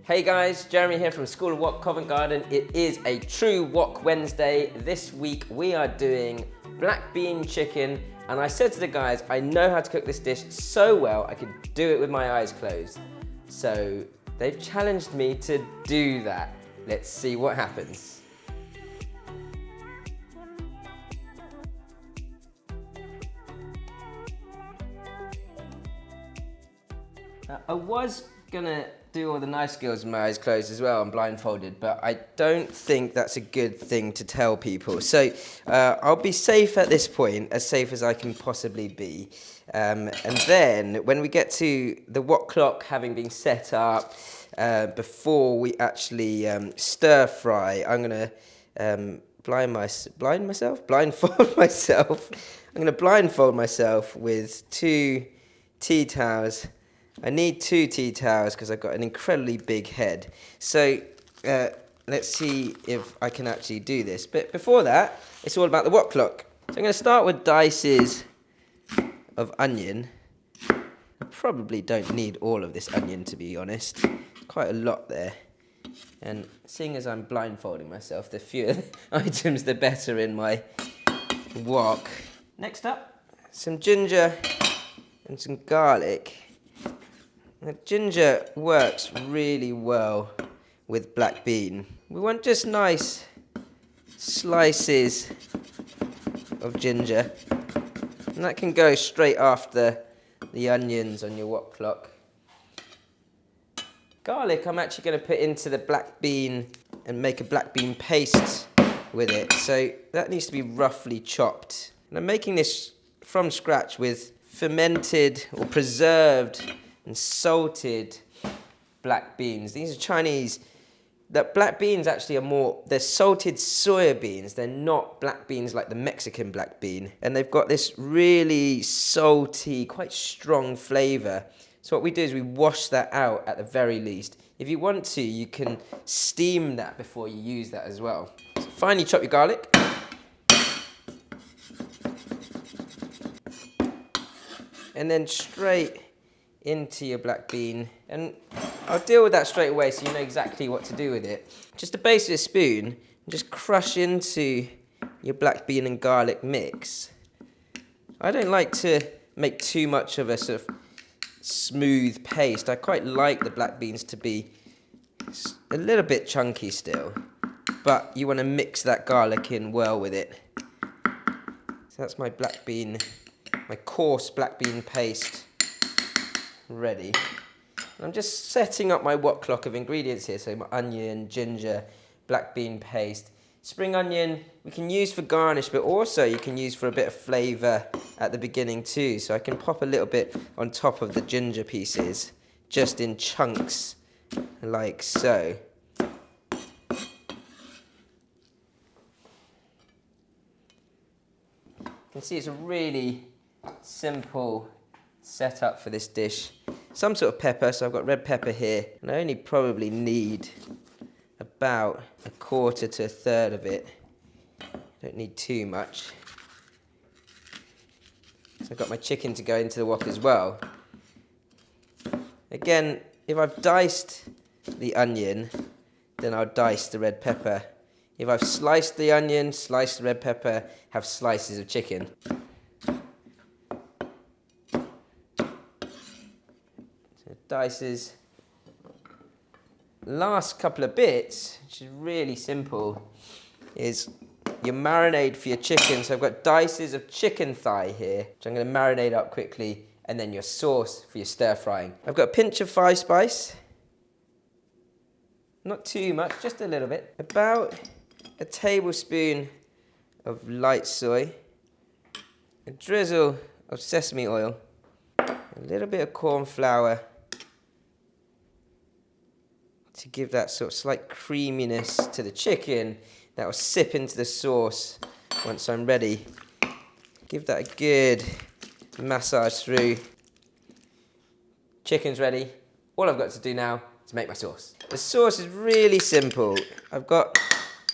Hey guys, Jeremy here from School of Wok, Covent Garden. It is a true Wok Wednesday. This week we are doing black bean chicken, and I said to the guys, I know how to cook this dish so well, I could do it with my eyes closed. So they've challenged me to do that. Let's see what happens. I was gonna do all the nice skills with my eyes closed as well and blindfolded, but I don't think that's a good thing to tell people. So I'll be safe at this point, as safe as I can possibly be. And then when we get to the wok clock having been set up, before we actually stir fry, I'm gonna blindfold myself. I'm gonna blindfold myself with 2 tea towels. I need 2 tea towels because I've got an incredibly big head. So let's see if I can actually do this. But before that, it's all about the wok clock. So I'm going to start with dices of onion. I probably don't need all of this onion, to be honest. Quite a lot there. And seeing as I'm blindfolding myself, the fewer items, the better in my wok. Next up, some ginger and some garlic. The ginger works really well with black bean. We want just nice slices of ginger, and that can go straight after the onions on your wok clock. Garlic I'm actually going to put into the black bean and make a black bean paste with it, so that needs to be roughly chopped. And I'm making this from scratch with fermented or preserved and salted black beans. These are Chinese. The black beans actually they're salted soya beans. They're not black beans like the Mexican black bean. And they've got this really salty, quite strong flavor. So what we do is we wash that out at the very least. If you want to, you can steam that before you use that as well. So finely chop your garlic. And then straight into your black bean, and I'll deal with that straight away so you know exactly what to do with it. Just a base of a spoon, and just crush into your black bean and garlic mix. I don't like to make too much of a sort of smooth paste. I quite like the black beans to be a little bit chunky still, but you want to mix that garlic in well with it. So that's my black bean, my coarse black bean paste ready. I'm just setting up my wok clock of ingredients here. So my onion, ginger, black bean paste. Spring onion we can use for garnish, but also you can use for a bit of flavour at the beginning too. So I can pop a little bit on top of the ginger pieces, just in chunks, like so. You can see it's a really simple setup for this dish. Some sort of pepper, so I've got red pepper here, and I only probably need about 1/4 to 1/3 of it. Don't need too much. So I've got my chicken to go into the wok as well. Again, if I've diced the onion, then I'll dice the red pepper. If I've sliced the onion, sliced the red pepper, have slices of chicken. Dices. Last couple of bits, which is really simple, is your marinade for your chicken. So I've got dices of chicken thigh here, which I'm going to marinate up quickly, and then your sauce for your stir frying. I've got a pinch of 5 spice, not too much, just a little bit. About a tablespoon of light soy, a drizzle of sesame oil, a little bit of corn flour, to give that sort of slight creaminess to the chicken that will sip into the sauce once I'm ready. Give that a good massage through. Chicken's ready. All I've got to do now is make my sauce. The sauce is really simple. I've got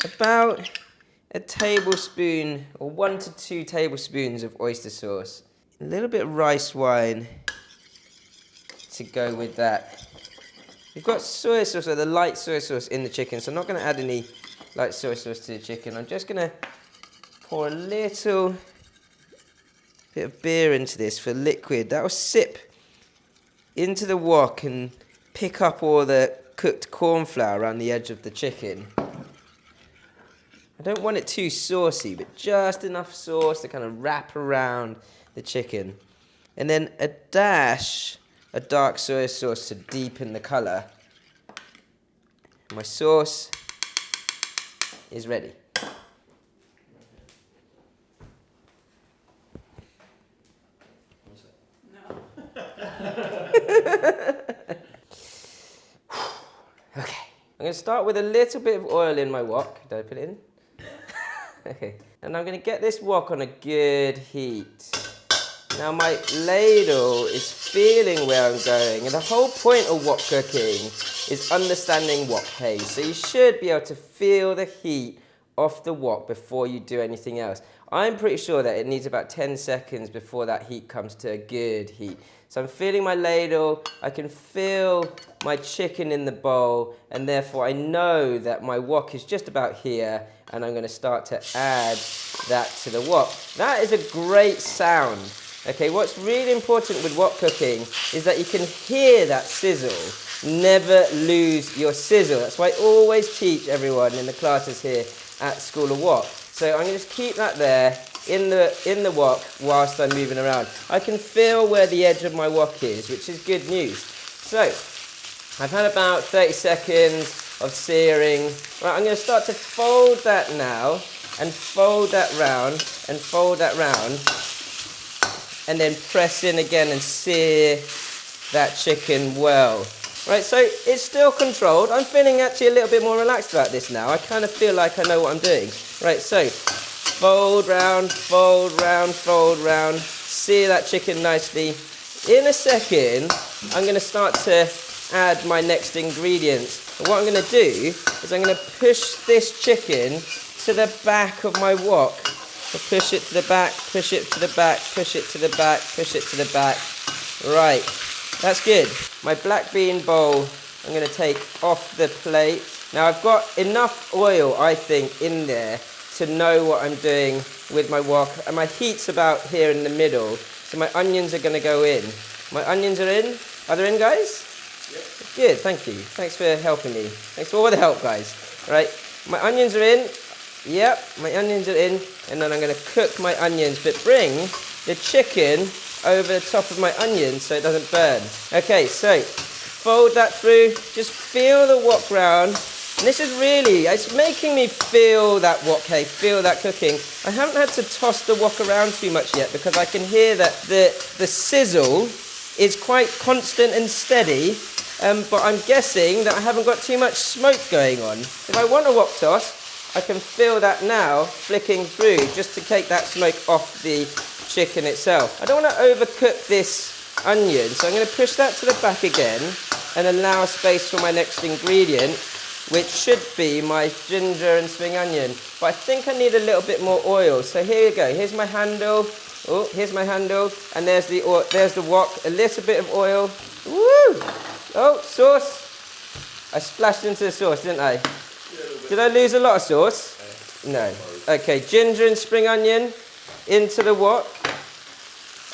about a tablespoon or 1 to 2 tablespoons of oyster sauce. A little bit of rice wine to go with that. We've got soy sauce, or the light soy sauce in the chicken, so I'm not going to add any light soy sauce to the chicken. I'm just going to pour a little bit of beer into this for liquid. That will sip into the wok and pick up all the cooked corn flour around the edge of the chicken. I don't want it too saucy, but just enough sauce to kind of wrap around the chicken. And then a dash of dark soy sauce to deepen the colour. My sauce is ready. Okay, I'm going to start with a little bit of oil in my wok. Did I put it in? Okay, and I'm going to get this wok on a good heat. Now my ladle is feeling where I'm going, and the whole point of wok cooking is understanding wok haze. So you should be able to feel the heat off the wok before you do anything else. I'm pretty sure that it needs about 10 seconds before that heat comes to a good heat. So I'm feeling my ladle, I can feel my chicken in the bowl, and therefore I know that my wok is just about here, and I'm going to start to add that to the wok. That is a great sound. Okay, what's really important with wok cooking is that you can hear that sizzle. Never lose your sizzle. That's why I always teach everyone in the classes here at School of Wok. So I'm going to just keep that there in the wok whilst I'm moving around. I can feel where the edge of my wok is, which is good news. So I've had about 30 seconds of searing. Right, I'm going to start to fold that now, and fold that round, and fold that round, and then press in again and sear that chicken well. Right, so it's still controlled. I'm feeling actually a little bit more relaxed about this now. I kind of feel like I know what I'm doing. Right, so fold round, fold round, fold round. Sear that chicken nicely. In a second, I'm going to start to add my next ingredients. And what I'm going to do is I'm going to push this chicken to the back of my wok. So push it to the back, push it to the back, push it to the back, push it to the back. Right, that's good. My black bean bowl I'm going to take off the plate. Now I've got enough oil, I think, in there to know what I'm doing with my wok. And my heat's about here in the middle, so my onions are going to go in. My onions are in. Are they in, guys? Yep. Good, thank you. Thanks for helping me. Thanks for all the help, guys. Right, my onions are in. Yep, my onions are in, and then I'm going to cook my onions, but bring the chicken over the top of my onions so it doesn't burn. Okay, so fold that through, just feel the wok round, and this is really, it's making me feel that wok haze, feel that cooking. I haven't had to toss the wok around too much yet because I can hear that the sizzle is quite constant and steady, but I'm guessing that I haven't got too much smoke going on. If I want a wok toss, I can feel that now flicking through just to take that smoke off the chicken itself. I don't want to overcook this onion, so I'm going to push that to the back again and allow space for my next ingredient, which should be my ginger and spring onion. But I think I need a little bit more oil, so here you go. Here's my handle. Oh, here's my handle, and there's the wok. A little bit of oil. Woo! Oh, sauce. I splashed into the sauce, didn't I? Did I lose a lot of sauce? No. Okay, ginger and spring onion into the wok.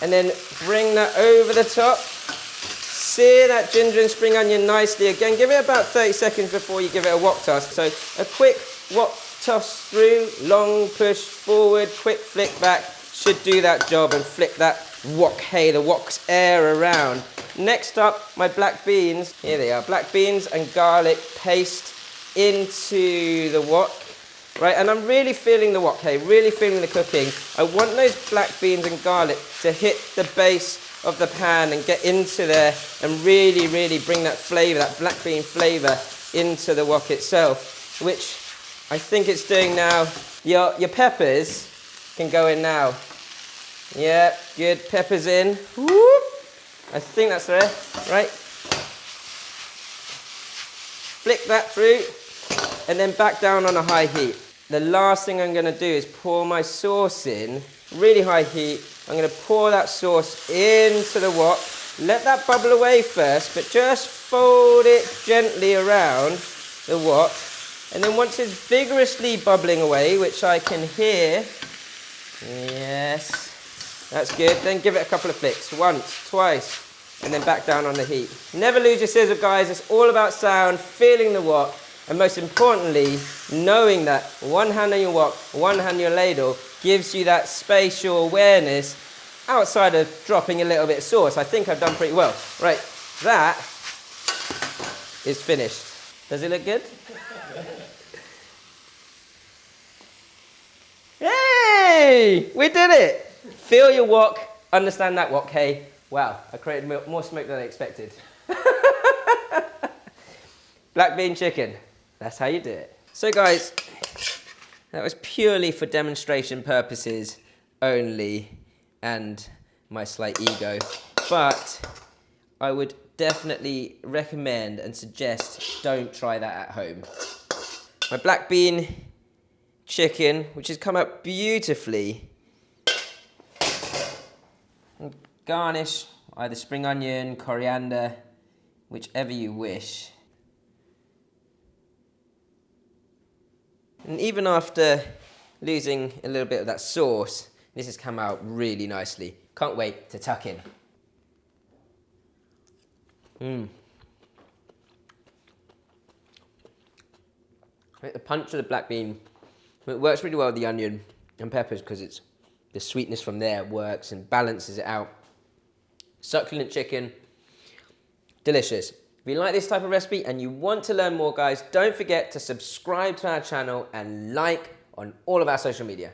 And then bring that over the top. Sear that ginger and spring onion nicely again. Give it about 30 seconds before you give it a wok toss. So a quick wok toss through, long push forward, quick flick back should do that job and flick that wok haze, the wok's air around. Next up, my black beans. Here they are, black beans and garlic paste into the wok, right? And I'm really feeling the wok haze, really feeling the cooking. I want those black beans and garlic to hit the base of the pan and get into there and really, really bring that flavour, that black bean flavour into the wok itself, which I think it's doing now. Your peppers can go in now. Yeah, good, peppers in. Whoop. I think that's there, right? Flick that through, and then back down on a high heat. The last thing I'm going to do is pour my sauce in, really high heat. I'm going to pour that sauce into the wok. let that bubble away first, but just fold it gently around the wok. And then once it's vigorously bubbling away, which I can hear, yes, that's good. Then give it a couple of flicks, once, twice, and then back down on the heat. Never lose your sizzle, guys. It's all about sound, feeling the wok, and most importantly, knowing that one hand on your wok, one hand on your ladle gives you that spatial awareness outside of dropping a little bit of sauce. I think I've done pretty well. Right, that is finished. Does it look good? Hey, we did it. Feel your wok, understand that wok, hey. Wow, I created more smoke than I expected. Black bean chicken, that's how you do it. So guys, that was purely for demonstration purposes only and my slight ego. But I would definitely recommend and suggest don't try that at home. My black bean chicken, which has come out beautifully. And garnish either spring onion, coriander, whichever you wish. And even after losing a little bit of that sauce, this has come out really nicely. Can't wait to tuck in. The punch of the black bean, it works really well with the onion and peppers because it's the sweetness from there works and balances it out. Succulent chicken, delicious. If you like this type of recipe and you want to learn more, guys, don't forget to subscribe to our channel and like on all of our social media.